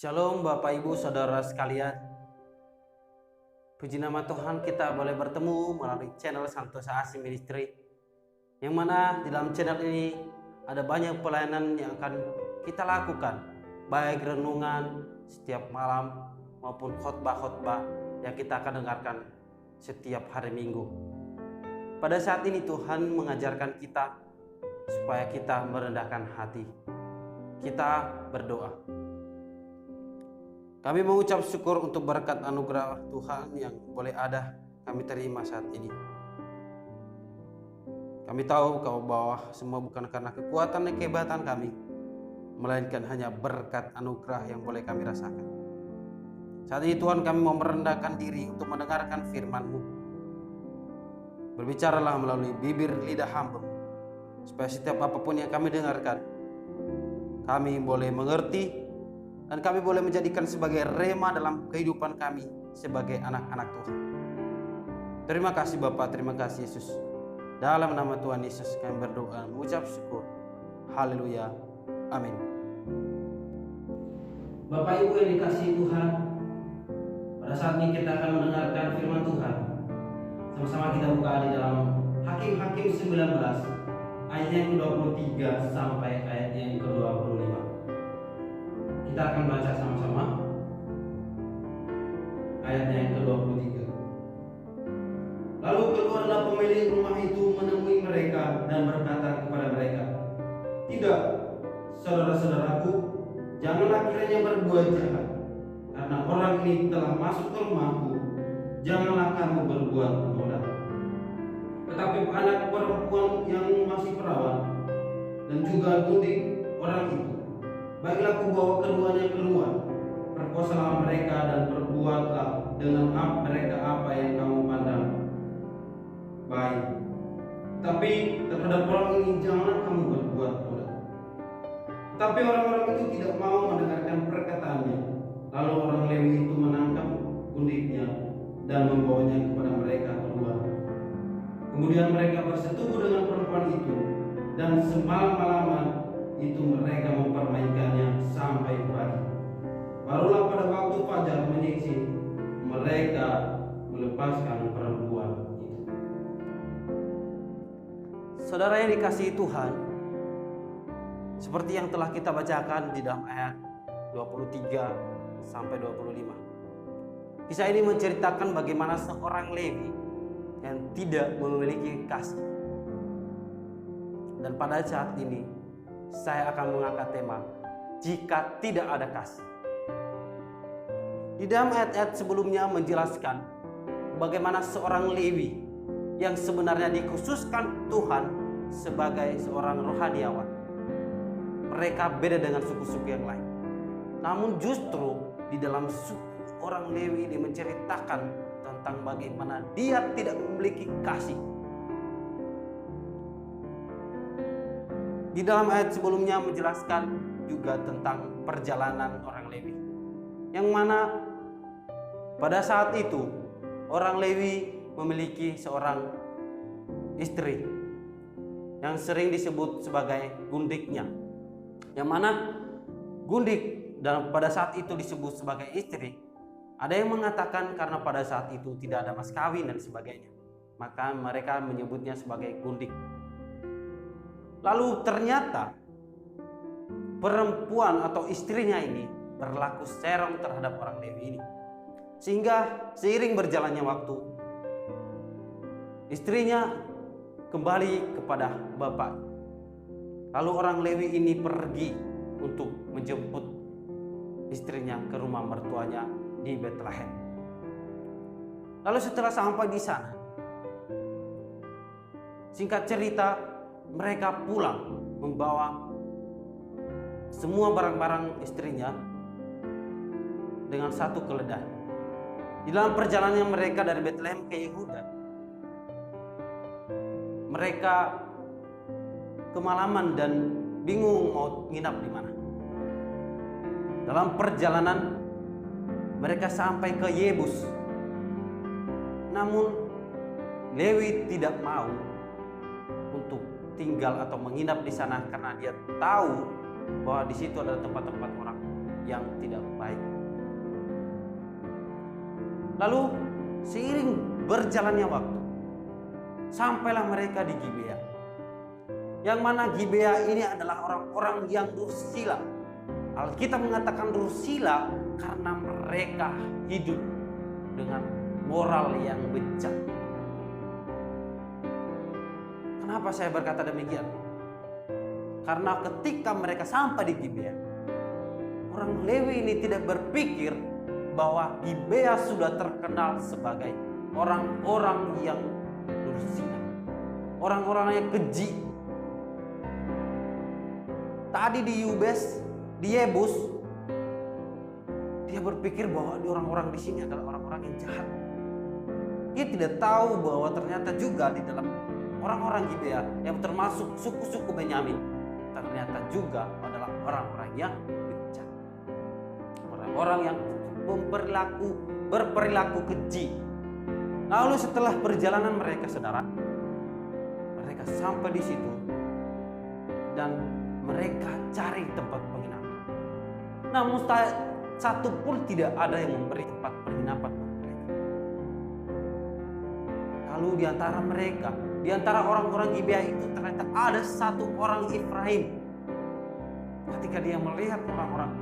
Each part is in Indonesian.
Shalom Bapak Ibu Saudara sekalian. Puji nama Tuhan, kita boleh bertemu melalui channel Santosa Asih Ministry, yang mana di dalam channel ini ada banyak pelayanan yang akan kita lakukan, baik renungan setiap malam maupun khotbah-khotbah yang kita akan dengarkan setiap hari Minggu. Pada saat ini Tuhan mengajarkan kita supaya kita merendahkan hati. Kita berdoa. Kami mengucap syukur untuk berkat anugerah Tuhan yang boleh ada kami terima saat ini. Kami tahu bahwa semua bukan karena kekuatan dan kehebatan kami, melainkan hanya berkat anugerah yang boleh kami rasakan. Saat ini Tuhan, kami mau merendahkan diri untuk mendengarkan firman-Mu. Berbicaralah melalui bibir lidah hamba, supaya setiap apapun yang kami dengarkan, kami boleh mengerti dan kami boleh menjadikan sebagai rema dalam kehidupan kami sebagai anak-anak Tuhan. Terima kasih Bapak, terima kasih Yesus. Dalam nama Tuhan Yesus kami berdoa, mengucap syukur. Haleluya. Amin. Bapak Ibu yang dikasihi Tuhan, pada saat ini kita akan mendengarkan firman Tuhan. Sama-sama kita buka di dalam Hakim-Hakim 19 ayatnya yang ke-23 sampai ayatnya yang ke-25. Kita akan baca sama-sama ayatnya yang ke-23. Lalu keluarlah pemilik rumah itu menemui mereka dan berkata kepada mereka, "Tidak, saudara-saudaraku, janganlah kiranya berbuat jahat, karena orang ini telah masuk ke rumahku. Janganlah kamu berbuat noda. Tetapi anak perempuan yang masih perawan dan juga gundik orang itu, baiklah aku bawa keduanya keluar, perkosalah mereka dan perbuatlah dengan mereka apa yang kamu pandang baik. Tapi terhadap orang ini janganlah kamu berbuat noda." Tapi orang-orang itu tidak mau mendengarkan perkataannya. Lalu orang Lewi itu menangkap gundiknya dan membawanya kepada mereka keluar. Kemudian mereka bersetubuh dengan perempuan itu, dan semalam-malaman itu mereka mempermainkannya sampai pagi. Barulah pada waktu fajar menyingsing, mereka melepaskan perempuan itu. Saudara yang dikasihi Tuhan, seperti yang telah kita bacakan di dalam ayat 23 sampai 25. Kisah ini menceritakan bagaimana seorang Lewi yang tidak memiliki kasih. Dan pada saat ini saya akan mengangkat tema, jika tidak ada kasih. Di dalam ayat-ayat sebelumnya menjelaskan bagaimana seorang Lewi yang sebenarnya dikhususkan Tuhan sebagai seorang rohaniawan. Mereka beda dengan suku-suku yang lain. Namun justru di dalam suku orang Lewi ini menceritakan tentang bagaimana dia tidak memiliki kasih. Di dalam ayat sebelumnya menjelaskan juga tentang perjalanan orang Lewi, yang mana pada saat itu orang Lewi memiliki seorang istri yang sering disebut sebagai gundiknya, yang mana gundik dan pada saat itu disebut sebagai istri. Ada yang mengatakan karena pada saat itu tidak ada mas kawin dan sebagainya, maka mereka menyebutnya sebagai gundik. Lalu ternyata perempuan atau istrinya ini berlaku serong terhadap orang Lewi ini, sehingga seiring berjalannya waktu, istrinya kembali kepada bapak. Lalu orang Lewi ini pergi untuk menjemput istrinya ke rumah mertuanya di Bethlehem. Lalu setelah sampai di sana, singkat cerita, mereka pulang membawa semua barang-barang istrinya dengan satu keledai. Di dalam perjalanan mereka dari Bethlehem ke Yehuda, mereka kemalaman dan bingung mau nginap di mana. Dalam perjalanan mereka sampai ke Yebus. Namun Lewi tidak mau untuk tinggal atau menginap di sana karena dia tahu bahwa di situ adalah tempat-tempat orang yang tidak baik. Lalu seiring berjalannya waktu, sampailah mereka di Gibea. Yang mana Gibea ini adalah orang-orang yang dursila. Alkitab mengatakan dursila karena mereka hidup dengan moral yang bejat. Kenapa saya berkata demikian? Karena ketika mereka sampai di Gibea, orang Lewi ini tidak berpikir bahwa Gibea sudah terkenal sebagai orang-orang yang dursila, orang-orang yang keji. Tadi di Yebus, dia berpikir bahwa orang-orang di sini adalah orang-orang yang jahat. Dia tidak tahu bahwa ternyata juga di dalam orang-orang Gibea yang termasuk suku-suku Benyamin ternyata juga adalah orang-orang yang bejat, orang-orang yang berperilaku keji. Lalu setelah perjalanan mereka, saudara, mereka sampai di situ dan mereka cari tempat penginapan. Namun satu pun tidak ada yang memberi tempat penginapan bagi mereka. Lalu di antara orang-orang Gibea itu ternyata ada satu orang Efraim. Ketika dia melihat orang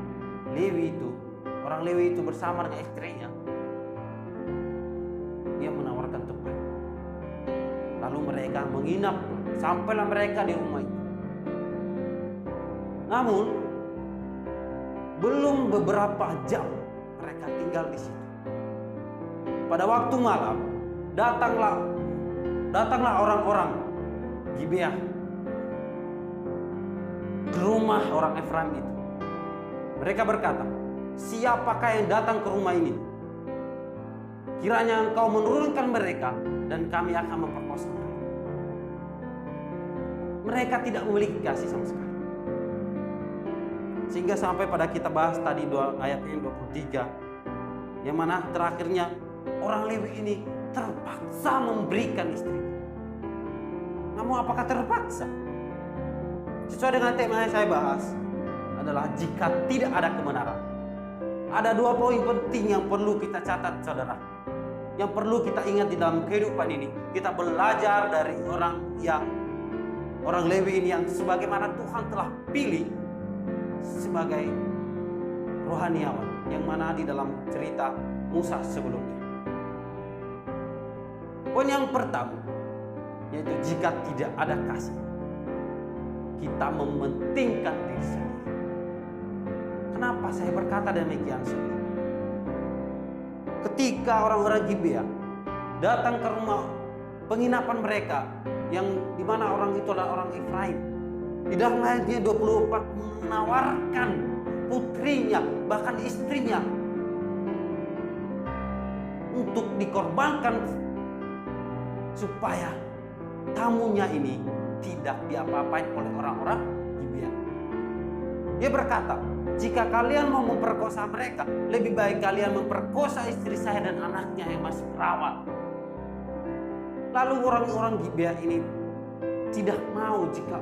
Lewi itu bersama dengan istrinya, dia menawarkan tempat. Lalu mereka menginap, sampailah mereka di rumah itu. Namun belum beberapa jam mereka tinggal di situ. Pada waktu malam datanglah orang-orang Gibea ke rumah orang Efraim itu. Mereka berkata, "Siapakah yang datang ke rumah ini? Kiranya engkau menurunkan mereka dan kami akan memperkosa mereka." Mereka tidak memiliki kasih sama sekali. Sehingga sampai pada kita bahas tadi ayat yang 23, yang mana terakhirnya orang Lewi ini terpaksa memberikan istrinya. Namun apakah terpaksa? Sesuai dengan tema yang saya bahas adalah jika tidak ada kebenaran. Ada 2 poin penting yang perlu kita catat, saudara. Yang perlu kita ingat di dalam kehidupan ini. Kita belajar dari orang Lewi ini yang sebagaimana Tuhan telah pilih sebagai rohaniawan, yang mana di dalam cerita Musa sebelumnya. Poin yang pertama yaitu jika tidak ada kasih, kita mementingkan diri sendiri. Kenapa saya berkata demikian, saudara? Ketika orang-orang Gibea datang ke rumah penginapan mereka, yang dimana orang itu adalah orang Efraim, di dalam ayatnya 24 menawarkan putrinya, bahkan istrinya, untuk dikorbankan supaya tamunya ini tidak diapa-apain oleh orang-orang Gibea. Dia berkata, jika kalian mau memperkosa mereka, lebih baik kalian memperkosa istri saya dan anaknya yang masih perawat. Lalu orang-orang Gibea ini tidak mau jika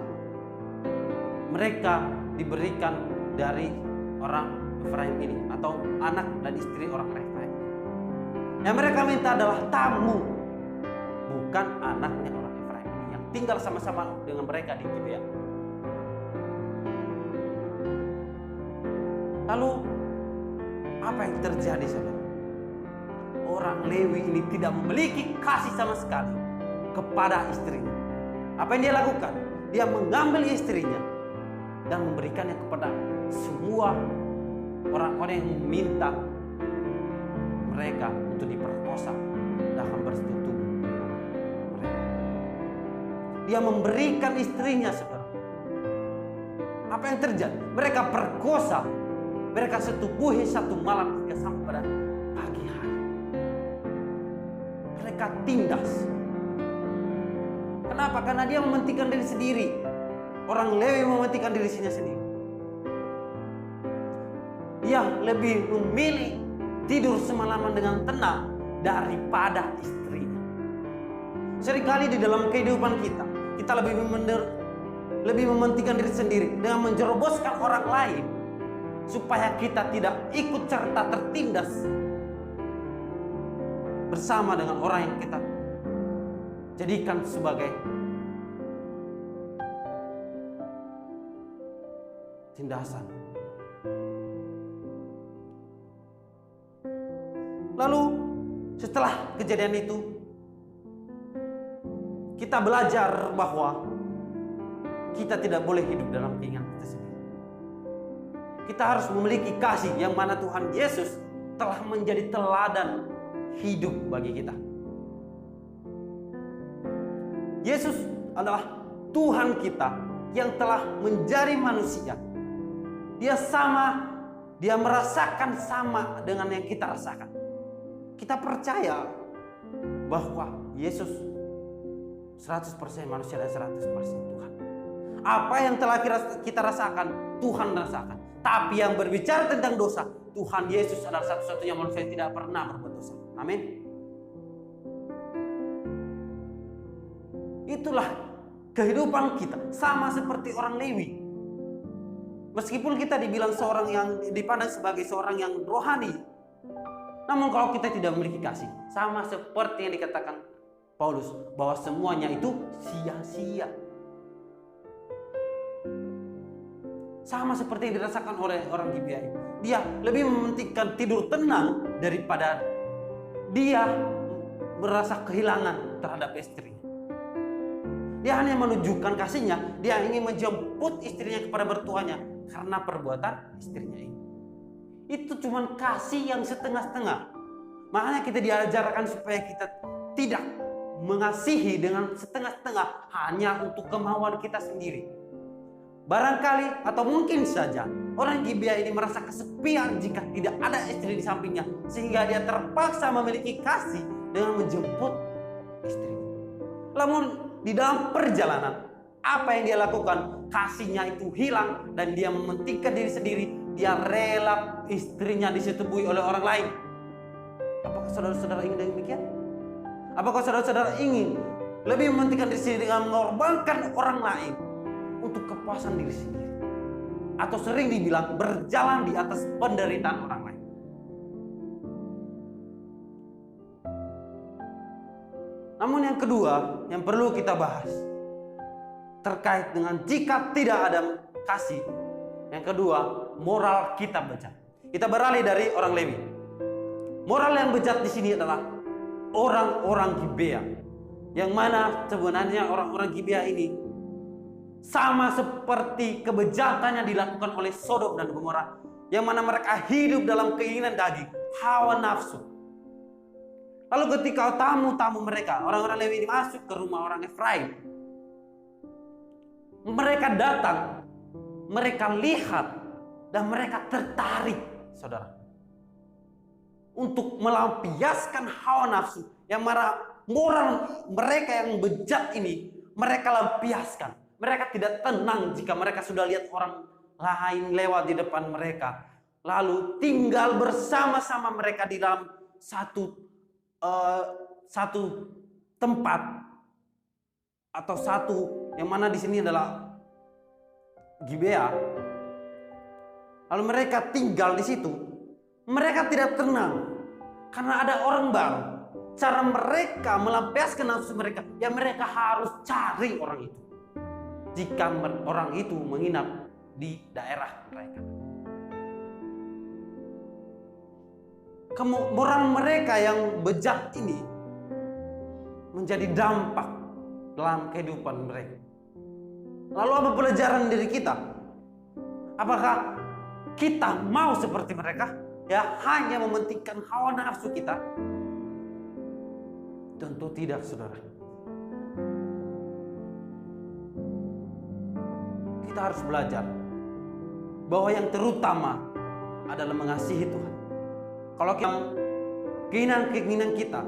mereka diberikan dari orang Efraim ini, atau anak dan istri orang Efraim. Yang mereka minta adalah tamu, bukan anaknya orang Efraim ini yang tinggal sama-sama dengan mereka di Gibea. Lalu apa yang terjadi, saudara? Orang Lewi ini tidak memiliki kasih sama sekali kepada istrinya. Apa yang dia lakukan? Dia mengambil istrinya dan memberikannya kepada semua orang-orang yang meminta mereka untuk diperkosa dan bersetubuh dengan mereka. Dia memberikan istrinya, saudara. Apa yang terjadi? Mereka perkosa, mereka setubuhi satu malam hingga sampai pada pagi hari. Mereka tindas. Kenapa? Karena dia mementingkan diri sendiri. Orang Lewi mementingkan diri sendiri. Dia lebih memilih tidur semalaman dengan tenang daripada istrinya. Seringkali di dalam kehidupan kita lebih mementingkan diri sendiri dengan menjeroboskan orang lain supaya kita tidak ikut serta tertindas bersama dengan orang yang kita jadikan sebagai tindasan. Lalu setelah kejadian itu, kita belajar bahwa kita tidak boleh hidup dalam keinginan kita sendiri. Kita harus memiliki kasih yang mana Tuhan Yesus telah menjadi teladan hidup bagi kita. Yesus adalah Tuhan kita yang telah menjadi manusia. Dia merasakan sama dengan yang kita rasakan. Kita percaya bahwa Yesus 100% manusia dan 100% Tuhan. Apa yang telah kita rasakan, Tuhan rasakan. Tapi yang berbicara tentang dosa, Tuhan Yesus adalah satu-satunya manusia yang tidak pernah berbuat dosa. Amin. Itulah kehidupan kita, sama seperti orang Lewi. Meskipun kita dibilang seorang yang dipandang sebagai seorang yang rohani, namun kalau kita tidak memiliki kasih, sama seperti yang dikatakan Paulus, bahwa semuanya itu sia-sia. Sama seperti yang dirasakan oleh orang Gibea. Dia lebih mementingkan tidur tenang daripada dia merasa kehilangan terhadap istrinya. Dia hanya menunjukkan kasihnya, dia ingin menjemput istrinya kepada mertuanya karena perbuatan istrinya ini. Itu cuma kasih yang setengah-setengah. Makanya kita diajarkan supaya kita tidak mengasihi dengan setengah-setengah hanya untuk kemauan kita sendiri. Barangkali atau mungkin saja orang Gibea ini merasa kesepian jika tidak ada istri di sampingnya, sehingga dia terpaksa memiliki kasih dengan menjemput istrinya. Namun di dalam perjalanan, apa yang dia lakukan? Kasihnya itu hilang dan dia mementingkan diri sendiri. Dia rela istrinya disetubui oleh orang lain. Apakah saudara-saudara ingin demikian? Apakah saudara-saudara ingin lebih mementingkan diri sendiri dengan mengorbankan orang lain untuk kepuasan diri sendiri? Atau sering dibilang berjalan di atas penderitaan orang lain. Namun yang kedua yang perlu kita bahas terkait dengan jika tidak ada kasih. Yang kedua, moral kita bejat. Kita beralih dari orang Lewi. Moral yang bejat di sini adalah orang-orang Gibea. Yang mana sebenarnya orang-orang Gibea ini sama seperti kebejatan yang dilakukan oleh Sodom dan Gomora, yang mana mereka hidup dalam keinginan daging, hawa nafsu. Lalu ketika tamu-tamu mereka, orang-orang Lewi ini masuk ke rumah orang Efraim, mereka datang, mereka lihat, dan mereka tertarik, saudara, untuk melampiaskan hawa nafsu, yang mana moral mereka yang bejat ini mereka lampiaskan. Mereka tidak tenang jika mereka sudah lihat orang lain lewat di depan mereka, lalu tinggal bersama-sama mereka di dalam satu tempat atau satu yang mana di sini adalah Gibea. Lalu mereka tinggal di situ. Mereka tidak tenang karena ada orang baru. Cara mereka melampiaskan nafsu mereka, ya mereka harus cari orang itu. Jika orang itu menginap di daerah mereka. Moral mereka yang bejat ini menjadi dampak dalam kehidupan mereka. Lalu apa pelajaran dari kita? Apakah kita mau seperti mereka? Ya hanya mementingkan hawa nafsu kita? Tentu tidak, saudara. Kita harus belajar bahwa yang terutama adalah mengasihi Tuhan. Kalau keinginan kita,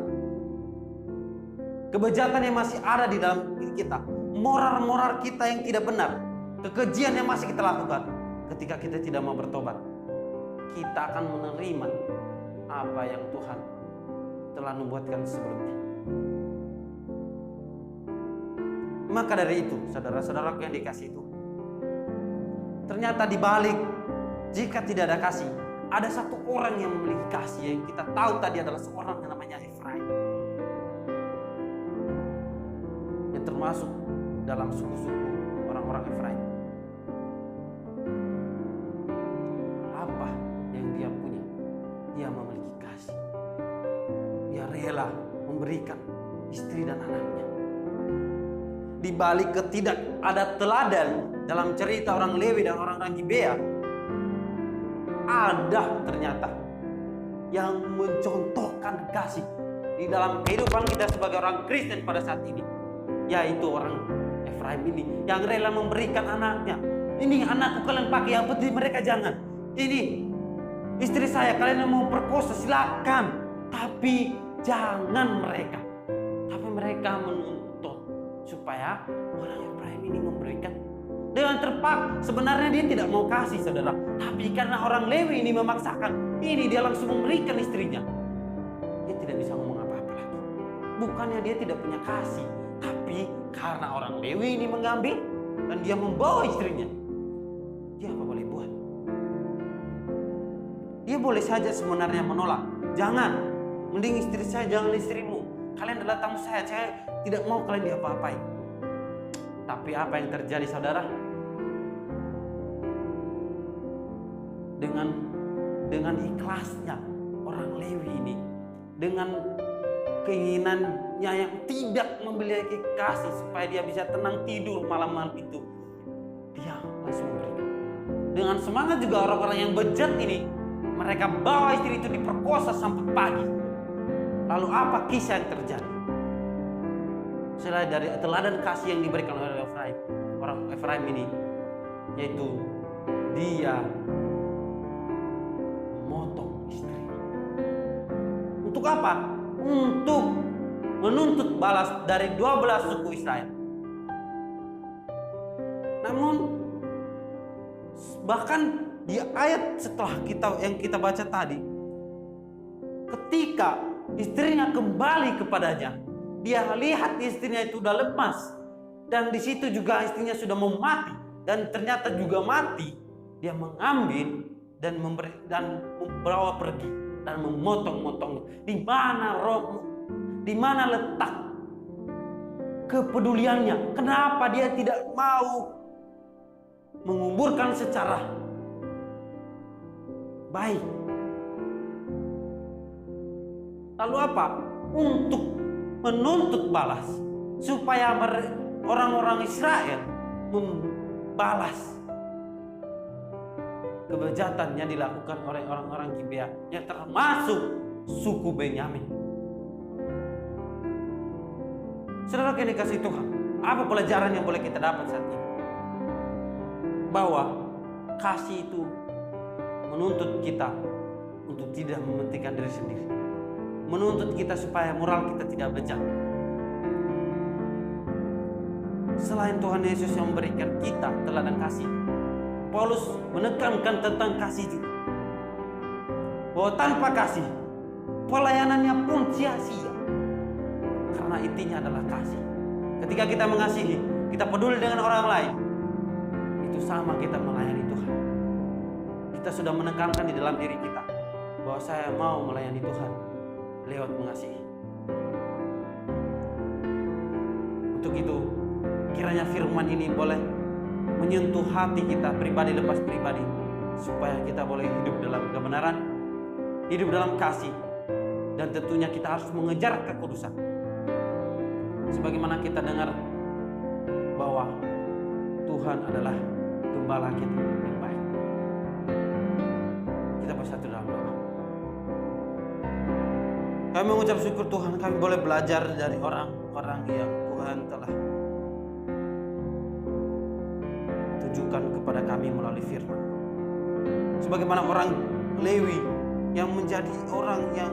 kebejatan yang masih ada di dalam diri kita, moral-moral kita yang tidak benar, kekejian yang masih kita lakukan, ketika kita tidak mau bertobat, kita akan menerima apa yang Tuhan telah membuatkan sebelumnya. Maka dari itu, saudara-saudaraku yang dikasihi Tuhan, ternyata di balik Jika tidak ada kasih, ada satu orang yang memiliki kasih yang kita tahu tadi adalah seorang yang namanya Efraim, yang termasuk dalam suku-suku orang-orang Efraim. Apa yang dia punya? Dia memiliki kasih. Dia rela memberikan istri dan anaknya. Di balik ketidak ada teladan dalam cerita orang Lewi dan orang-orang Gibea, ada ternyata yang mencontohkan kasih di dalam kehidupan kita sebagai orang Kristen pada saat ini, yaitu orang Efraim ini yang rela memberikan anaknya. Ini anakku kalian pakai, yang penting mereka jangan. Ini istri saya, kalian yang mau perkosa silakan, tapi jangan mereka. Tapi mereka menuntut supaya orang Efraim ini memberikan dengan terpaksa. Sebenarnya dia tidak mau kasih, saudara, tapi karena orang Lewi ini memaksakan, ini dia langsung memberikan istrinya. Dia tidak bisa ngomong apa-apa lagi. Bukannya dia tidak punya kasih, tapi karena orang Lewi ini mengambil dan dia membawa istrinya, dia apa boleh buat? Dia boleh saja sebenarnya menolak. Jangan, mending istri saya, jangan istrimu. Kalian adalah tamu saya tidak mau kalian diapa-apain. Tapi apa yang terjadi, saudara? Dengan ikhlasnya orang Lewi ini, dengan keinginannya yang tidak memiliki kasih supaya dia bisa tenang tidur malam-malam itu, dia langsung memberikan. Dengan semangat juga orang-orang yang bejat ini, mereka bawa istri itu diperkosa sampai pagi. Lalu apa kisah yang terjadi? Selain dari teladan kasih yang diberikan oleh Efraim, orang Efraim ini, yaitu dia memotong istri. Untuk apa? Untuk menuntut balas dari 12 suku Israel. Namun bahkan di ayat setelah yang kita baca tadi, ketika istrinya kembali kepadanya, dia lihat istrinya itu sudah lemas, dan di situ juga istrinya sudah mau mati, dan ternyata juga mati. Dia mengambil dan membawa pergi dan memotong-motong. Di mana letak kepeduliannya? Kenapa dia tidak mau menguburkan secara baik? Lalu apa? Untuk menuntut balas supaya orang-orang Israel membalas kebejatan yang dilakukan oleh orang-orang Gibea, yang termasuk suku Benyamin. Saudara yang dikasihi Tuhan, apa pelajaran yang boleh kita dapat saat ini? Bahwa kasih itu menuntut kita untuk tidak mementingkan diri sendiri, menuntut kita supaya moral kita tidak bejat. Selain Tuhan Yesus yang memberikan kita teladan kasih, Paulus menekankan tentang kasih juga, bahwa tanpa kasih pelayanannya pun sia-sia, karena intinya adalah kasih. Ketika kita mengasihi, kita peduli dengan orang lain, itu sama kita melayani Tuhan. Kita sudah menekankan di dalam diri kita bahwa saya mau melayani Tuhan lewat mengasihi. Untuk itu, kiranya firman ini boleh menyentuh hati kita pribadi lepas pribadi, supaya kita boleh hidup dalam kebenaran, hidup dalam kasih, dan tentunya kita harus mengejar kekudusan. Sebagaimana kita dengar bahwa Tuhan adalah gembala kita yang baik. Kita bersatu dalam doa. Kami mengucap syukur Tuhan, kami boleh belajar dari orang-orang yang Tuhan telah tujukan kepada kami melalui firman. Sebagaimana orang Lewi yang menjadi orang yang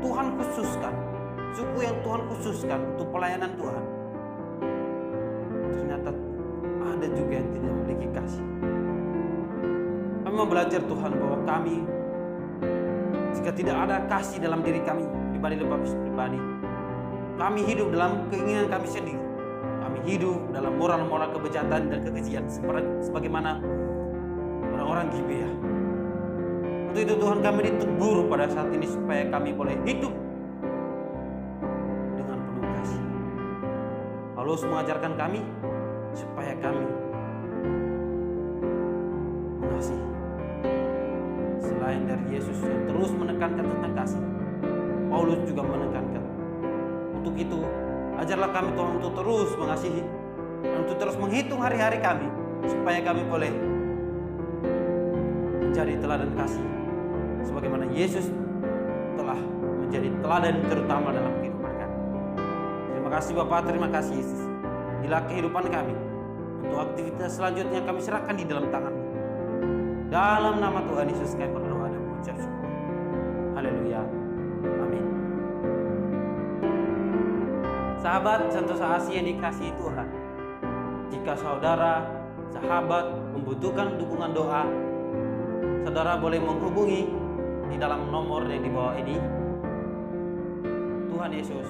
Tuhan khususkan, suku yang Tuhan khususkan untuk pelayanan Tuhan, ternyata ada juga yang tidak memiliki kasih. Kami mau belajar Tuhan bahwa kami, jika tidak ada kasih dalam diri kami pribadi lepas pribadi, kami hidup dalam keinginan kami sendiri. Kami hidup dalam moral-moral kebejatan dan kekejian sebagaimana orang-orang Gibea. Untuk itu Tuhan, kami ditegur pada saat ini supaya kami boleh hidup dengan penuh kasih. Paulus mengajarkan kami supaya kami mengasihi. Selain dari Yesus yang terus menekankan tentang kasih, Paulus juga menekankan. Untuk itu, ajarlah kami Tuhan untuk terus mengasihi dan untuk terus menghitung hari-hari kami supaya kami boleh menjadi teladan kasih sebagaimana Yesus telah menjadi teladan terutama dalam kehidupan kami. Terima kasih Bapa, terima kasih Yesus. Inilah kehidupan kami. Untuk aktivitas selanjutnya kami serahkan di dalam tangan-Mu. Dalam nama Tuhan Yesus kami berdoa dan mengucap syukur. Haleluya. Amin. Sahabat Sentosa Asia yang dikasihi Tuhan, jika saudara, sahabat membutuhkan dukungan doa, saudara boleh menghubungi di dalam nomor yang di bawah ini. Tuhan Yesus